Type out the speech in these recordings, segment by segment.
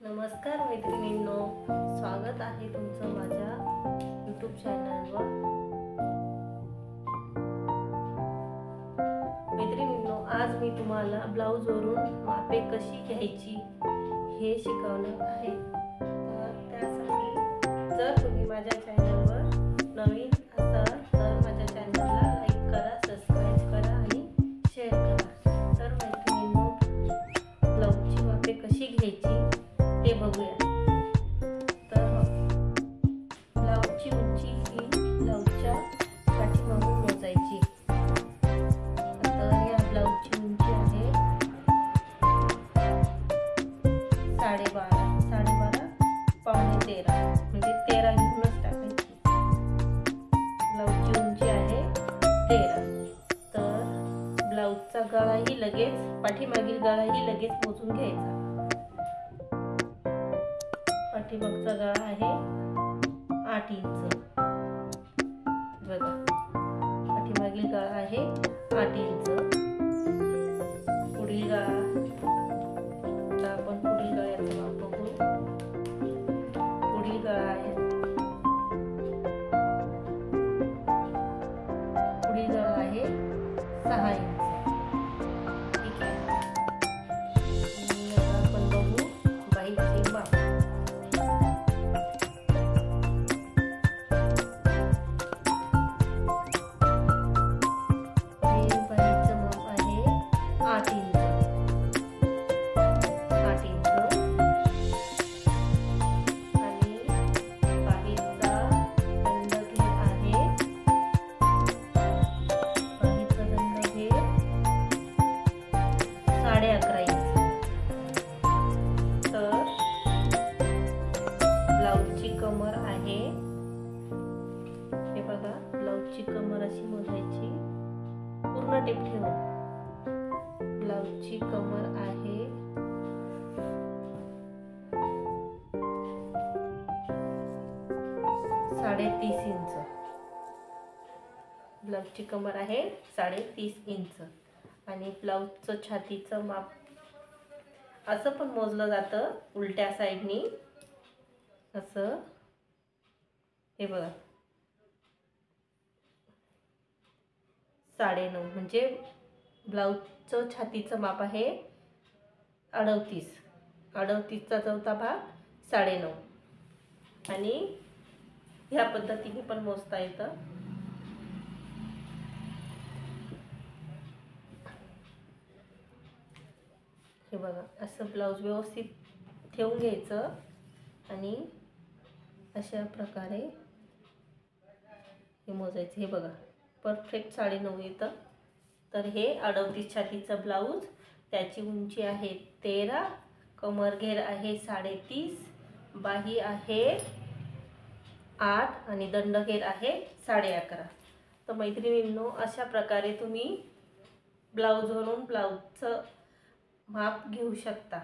नमस्कार मैत्रिणींनो, स्वागत आहे तुमचं माझ्या यूट्यूब चॅनलवर। मैत्रिणींनो, आज मी तुम्हाला ब्लाऊजवरून मापे कशी घ्यायची हे शिकवणार आहे। तर त्यासाठी जर तुम्ही माझ्या चॅनलवर नवीन असाल तर माझ्या चॅनलला लाईक करा, सबस्क्राइब करा आणि शेअर करा। तर मैत्रिणींनो, ब्लाऊजची मापे कशी घ्यायची ते बघूया। तर ब्लाऊजची उंची ही ब्लाऊजच्या पाठीमागून मोजायची। तर या ब्लाऊजची उंची आहे 12.5 पावणे 13 म्हणजे 13 घेऊनच टाकायची। ब्लाऊजची उंची आहे 13। तर ब्लाऊजचा गळाही लगेच, पाठीमागील गळाही लगेच मोजून घ्यायचा। पाठीमागचा गळा आहे 8 इंच। बघा, पाठीमागील गळा आहे 8 इंच। पुढील गळा, आता आपण पुढील गळ्याचं माप बघू। पुढील गळा आहे, पुढील गळा आहे 6 इंच। ठीक आहे, आणि आता आपण बघू बाहीचे माप। ब्लाऊजची कमर आहे, हे बघा, ब्लाऊजची कमर अशी मोजायची पूर्ण टिप ठेवून। ब्लाऊजची कमर आहे 30.5 इंच। ब्लाऊजची कमर आहे 30.5 इंच। आणि ब्लाऊजचं छातीचं माप असं पण मोजलं जातं, उलट्या साईडनी असं। हे बघा, 9.5 म्हणजे ब्लाऊजचं छातीचं माप आहे 38। 38चा चौथा भाग 9.5। आणि ह्या पद्धतीने पण मोजता येतं। हे बघा, असं ब्लाऊज व्यवस्थित ठेवून घ्यायचं आणि अशा प्रकारे हे मोजायचं। हे बघा, परफेक्ट 9.5 येतं। तर हे 38 छातीचं ब्लाऊज, त्याची उंची आहे 13, कमर घेर आहे 30.5, बाही आहे 8 आणि दंड घेर आहे 11.5। तर मैत्रिणींनो, अशा प्रकारे तुम्ही ब्लाऊजवरून ब्लाऊजचं माप घेऊ शकता।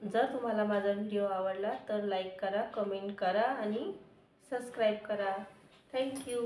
जर तुम्हाला माझा व्हिडिओ आवडला तर लाईक करा, कमेंट करा आणि सबस्क्राइब करा। थँक्यू।